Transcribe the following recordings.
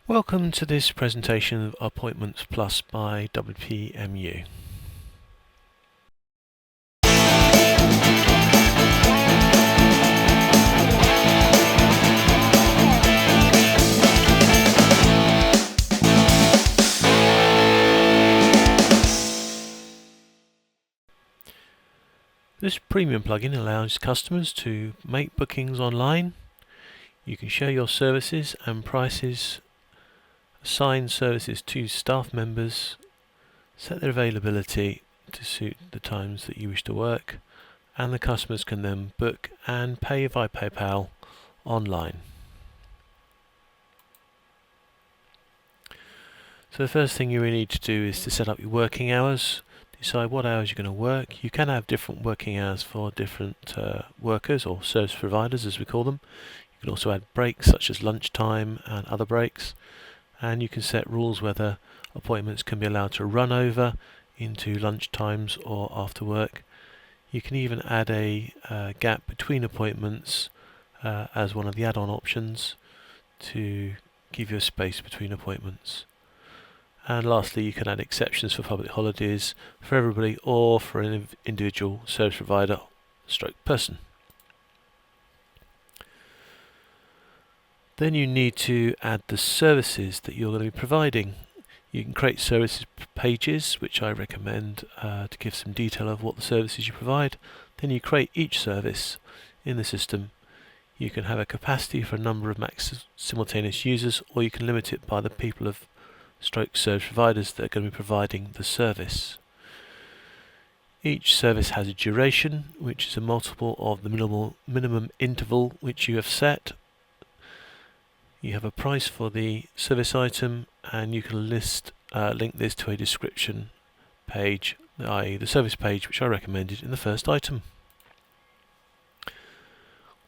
Welcome to this presentation of Appointments Plus by WPMU. This premium plugin allows customers to make bookings online. You can share your services and prices, assign services to staff members, set their availability to suit the times that you wish to work, and the customers can then book and pay via PayPal online. So the first thing you really need to do is to set up your working hours. Decide what hours you're going to work. You can have different working hours for different workers or service providers, as we call them. You can also add breaks such as lunchtime and other breaks, and you can set rules whether appointments can be allowed to run over into lunch times or after work. You can even add a gap between appointments as one of the add-on options to give you a space between appointments. And lastly, you can add exceptions for public holidays for everybody or for an individual service provider stroke person. Then you need to add the services that you're going to be providing. You can create services pages, which I recommend to give some detail of what the services you provide. Then you create each service in the system. You can have a capacity for a number of max simultaneous users, or you can limit it by the people of stroke service providers that are going to be providing the service. Each service has a duration, which is a multiple of the minimum interval which you have set. You have a price for the service item, and you can link this to a description page, i.e. the service page which I recommended in the first item.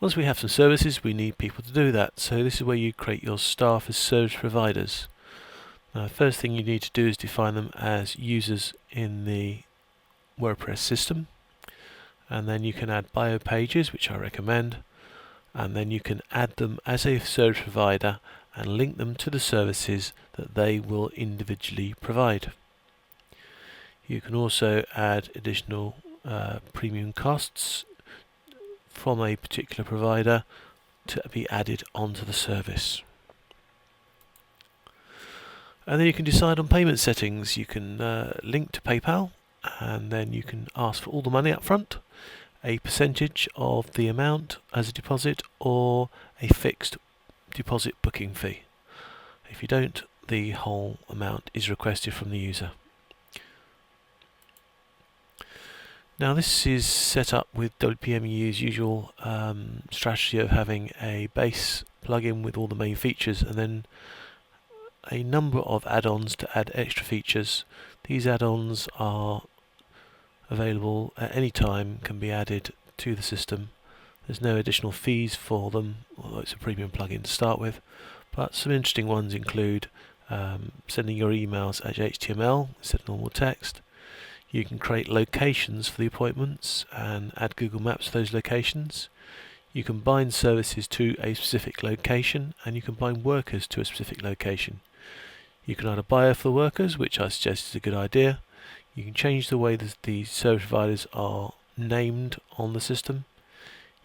Once we have some services, we need people to do that, so this is where you create your staff as service providers. Now, first thing you need to do is define them as users in the WordPress system, and then you can add bio pages, which I recommend, and then you can add them as a service provider and link them to the services that they will individually provide. You can also add additional premium costs from a particular provider to be added onto the service. And then you can decide on payment settings. You can link to PayPal, and then you can ask for all the money up front, a percentage of the amount as a deposit, or a fixed deposit booking fee. If you don't, the whole amount is requested from the user. Now this is set up with WPMU's usual strategy of having a base plugin with all the main features, and then a number of add-ons to add extra features. These add-ons are available at any time, can be added to the system. There's no additional fees for them, although it's a premium plugin to start with. But some interesting ones include sending your emails as HTML instead of normal text. You can create locations for the appointments and add Google Maps to those locations. You can bind services to a specific location, and you can bind workers to a specific location. You can add a bio for the workers, which I suggest is a good idea. You can change the way that the service providers are named on the system.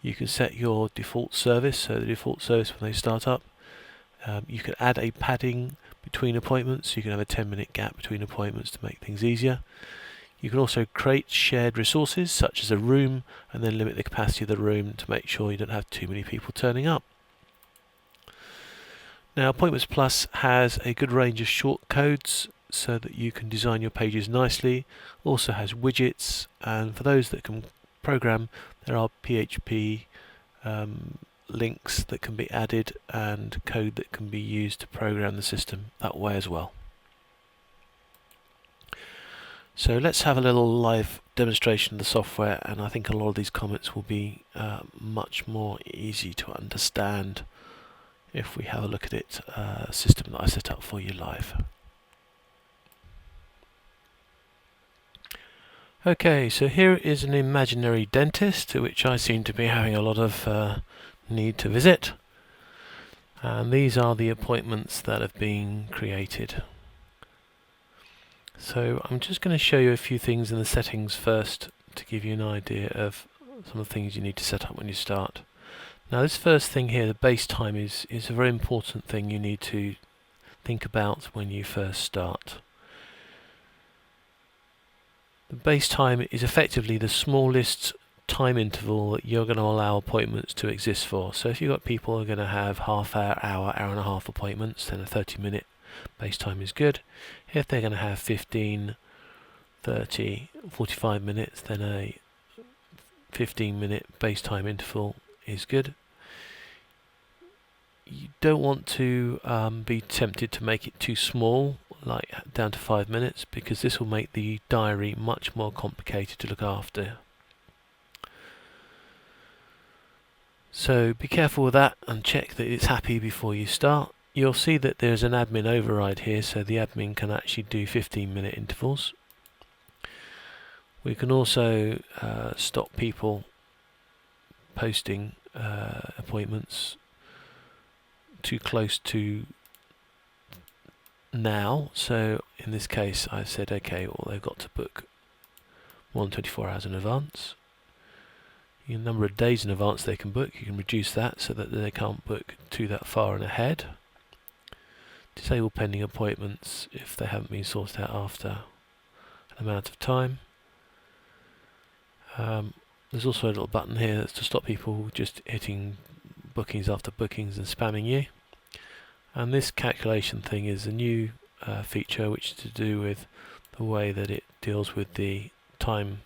You can set your default service, so the default service when they start up. You can add a padding between appointments. You can have a 10-minute gap between appointments to make things easier. You can also create shared resources, such as a room, and then limit the capacity of the room to make sure you don't have too many people turning up. Now, Appointments Plus has a good range of shortcodes so that you can design your pages nicely. Also has widgets, and for those that can program, there are PHP links that can be added and code that can be used to program the system that way as well. So let's have a little live demonstration of the software, and I think a lot of these comments will be much more easy to understand if we have a look at it, system that I set up for you live. Okay, so here is an imaginary dentist to which I seem to be having a lot of need to visit. And these are the appointments that have been created. So I'm just going to show you a few things in the settings first to give you an idea of some of the things you need to set up when you start. Now this first thing here, the base time, is a very important thing you need to think about when you first start. The base time is effectively the smallest time interval that you're going to allow appointments to exist for. So if you've got people who are going to have half hour, hour and a half appointments, then a 30-minute base time is good. If they're going to have 15, 30, 45 minutes, then a 15-minute base time interval is good. You don't want to be tempted to make it too small, like down to 5 minutes, because this will make the diary much more complicated to look after. So be careful with that and check that it's happy before you start. You'll see that there's an admin override here, so the admin can actually do 15-minute intervals. We can also stop people posting appointments too close to now. So in this case I've said, okay, well, they've got to book more than 24 hours in advance. The number of days in advance they can book, you can reduce that so that they can't book that far in ahead. Disable pending appointments if they haven't been sorted out after an amount of time. There's also a little button here that's to stop people just hitting bookings after bookings and spamming you. And this calculation thing is a new feature which is to do with the way that it deals with the time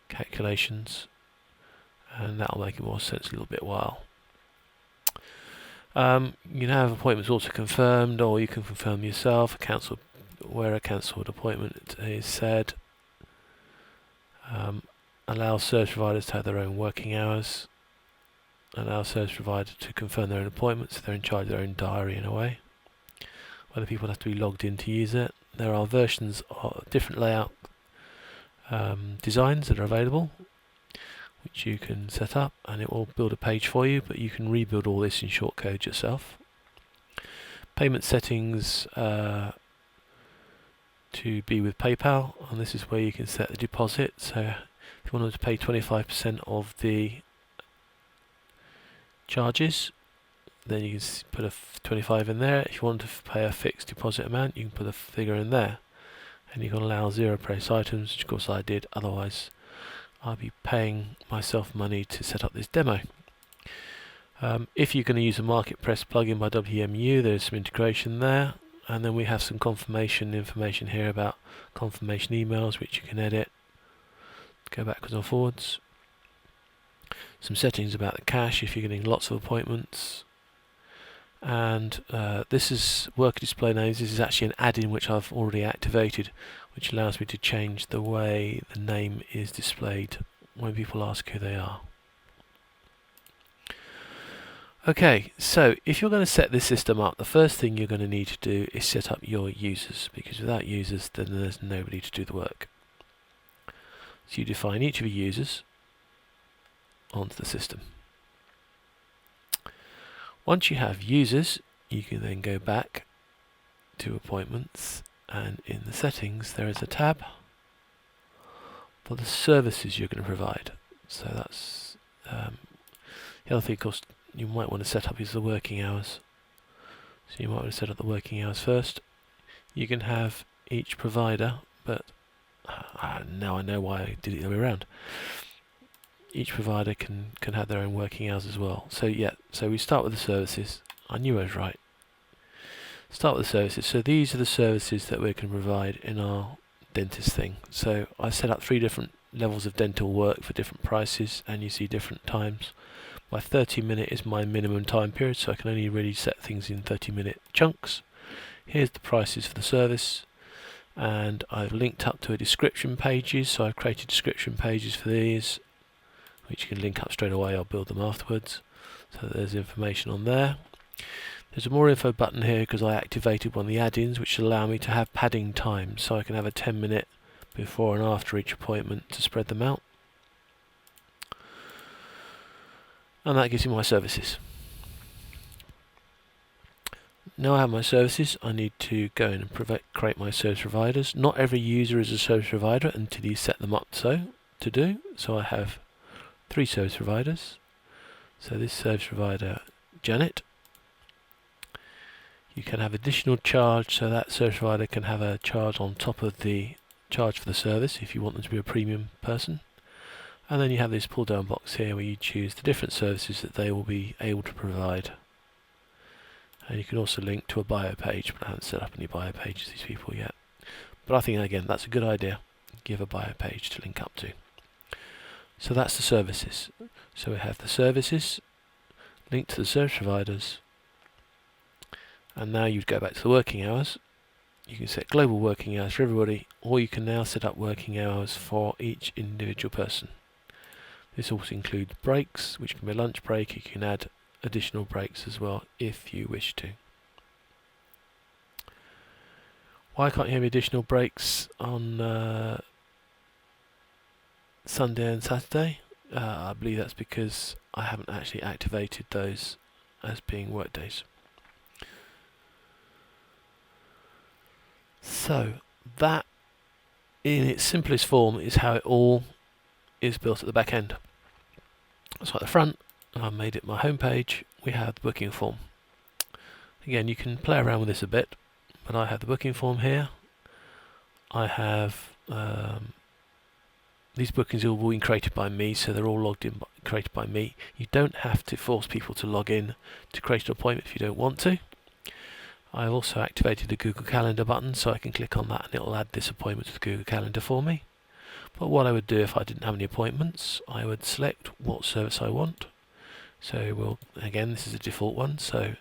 calculations, and that'll make it more sense a little bit while. You can have appointments also confirmed, or you can confirm yourself where a cancelled appointment is said. Allow service providers to have their own working hours. Allow service provider to confirm their own appointments, so they're in charge of their own diary in a way. Whether people have to be logged in to use it. There are versions of different layout designs that are available, which you can set up, and it will build a page for you, but you can rebuild all this in shortcode yourself. Payment settings to be with PayPal, and this is where you can set the deposit. So if you wanted to pay 25% of the charges, then you can put a 25 in there. If you want to pay a fixed deposit amount, you can put a figure in there, and you can allow zero price items, which of course I did, otherwise I'll be paying myself money to set up this demo. If you're going to use a WordPress plugin by WPmu, there's some integration there, and then we have some confirmation information here about confirmation emails which you can edit, go backwards and forwards. Some settings about the cache if you're getting lots of appointments. And this is worker display names. This is actually an add-in which I've already activated, which allows me to change the way the name is displayed when people ask who they are. Okay, so if you're going to set this system up, the first thing you're going to need to do is set up your users, because without users then there's nobody to do the work. So you define each of your users onto the system. Once you have users, you can then go back to appointments, and in the settings there is a tab for the services you're going to provide. So that's the other thing, of course, you might want to set up is the working hours. So you might want to set up the working hours first. You can have each provider, but now I know why I did it the other way around. Each provider can have their own working hours as well. So yeah, so we start with the services. I knew I was right. Start with the services. So these are the services that we can provide in our dentist thing. So I set up 3 different levels of dental work for different prices, and you see different times. My 30-minute is my minimum time period, so I can only really set things in 30-minute chunks. Here's the prices for the service, and I've linked up to a description pages, so I've created description pages for these, which you can link up straight away. I'll build them afterwards, so there's information on there. There's a more info button here because I activated one of the add-ins which allow me to have padding time, so I can have a 10-minute before and after each appointment to spread them out. And that gives you my services. now I have my services, I need to go in and create my service providers. Not every user is a service provider until you set them up to do. So I have 3 service providers. So this service provider, Janet, you can have additional charge, so that service provider can have a charge on top of the charge for the service if you want them to be a premium person. And then you have this pull down box here where you choose the different services that they will be able to provide. And you can also link to a bio page, but I haven't set up any bio pages these people yet. But I think again that's a good idea. Give a bio page to link up to. So that's the services. So we have the services linked to the service providers. And now you'd go back to the working hours. You can set global working hours for everybody, or you can now set up working hours for each individual person. This also includes breaks, which can be a lunch break. You can add additional breaks as well if you wish to. Why can't you have additional breaks on Sunday and Saturday? I believe that's because I haven't actually activated those as being work days. So that in its simplest form is how it all is built at the back end. So at the front, I've made it my home page. We have the booking form. Again, you can play around with this a bit, but I have the booking form here. I have these bookings have all been created by me, so they're all logged in, created by me. You don't have to force people to log in to create an appointment if you don't want to. I've also activated the Google Calendar button, so I can click on that and it'll add this appointment to the Google Calendar for me. But what I would do if I didn't have any appointments, I would select what service I want. So again, this is a default one, so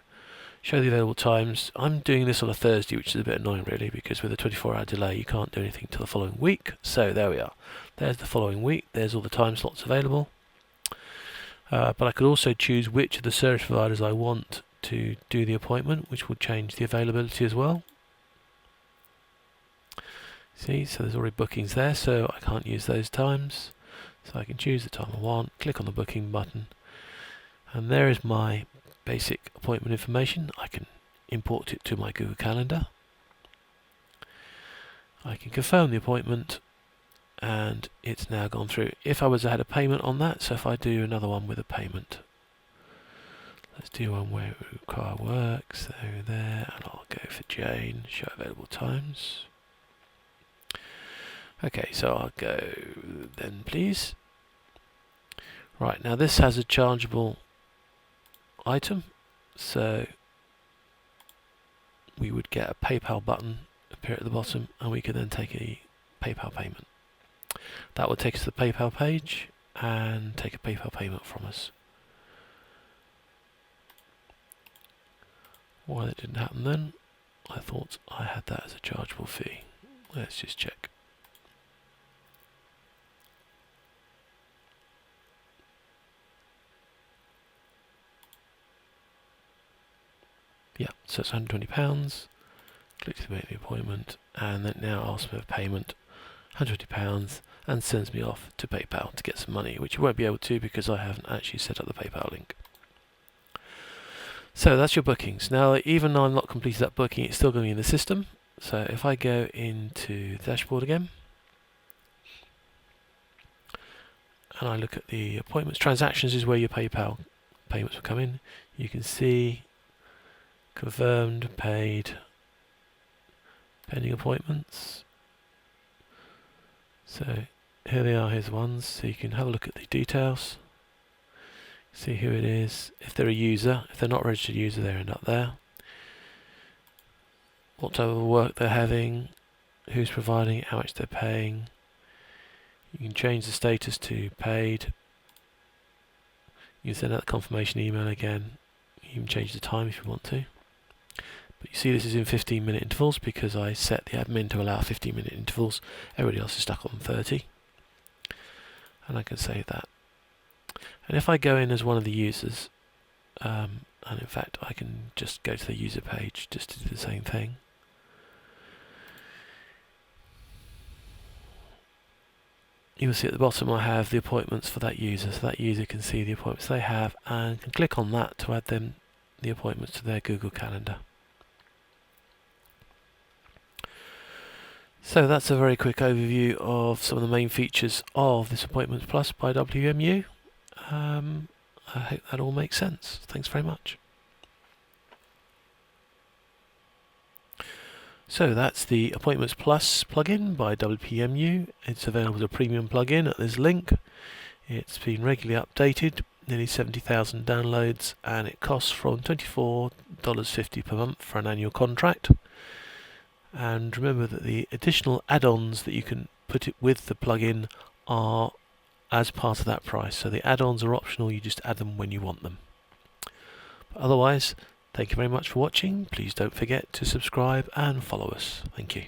show the available times. I'm doing this on a Thursday, which is a bit annoying really, because with a 24-hour delay you can't do anything till the following week. So there we are. There's the following week. There's all the time slots available. But I could also choose which of the service providers I want to do the appointment, which will change the availability as well. See, so there's already bookings there, so I can't use those times. So I can choose the time I want, click on the booking button, and there is my basic appointment information. I can import it to my Google Calendar. I can confirm the appointment, and it's now gone through. If I was to add a payment on that, so if I do another one with a payment, let's do one where it require work, so there, and I'll go for Jane, show available times. Okay, so I'll go then please. Right, now this has a chargeable item, so we would get a PayPal button appear at the bottom, and we can then take a PayPal payment. That will take us to the PayPal page and take a PayPal payment from us. Why that didn't happen then? I thought I had that as a chargeable fee. Let's just check. Yeah, so it's £120. Click to make the appointment, and then now asks me for payment, £120, and sends me off to PayPal to get some money, which you won't be able to because I haven't actually set up the PayPal link. So that's your bookings. Now, even though I'm not completed that booking, it's still going to be in the system. So if I go into the dashboard again, and I look at the appointments, transactions is where your PayPal payments will come in. You can see confirmed, paid, pending appointments. So here they are, here's the ones, so you can have a look at the details, see who it is, if they're a user. If they're not a registered user, they're not there. What type of work they're having, who's providing it, how much they're paying. You can change the status to paid. You can send out the confirmation email again. You can change the time if you want to. But you see this is in 15-minute intervals because I set the admin to allow 15-minute intervals. Everybody else is stuck on 30. And I can save that. And if I go in as one of the users, and in fact I can just go to the user page just to do the same thing. You'll see at the bottom I have the appointments for that user, so that user can see the appointments they have and can click on that to add the appointments to their Google Calendar. So that's a very quick overview of some of the main features of this Appointments Plus by WPMU. I hope that all makes sense. Thanks very much. So that's the Appointments Plus plugin by WPMU. It's available as a premium plugin at this link. It's been regularly updated, nearly 70,000 downloads, and it costs from $24.50 per month for an annual contract. And remember that the additional add-ons that you can put it with the plugin are as part of that price. So the add-ons are optional, you just add them when you want them. But otherwise, thank you very much for watching. Please don't forget to subscribe and follow us. Thank you.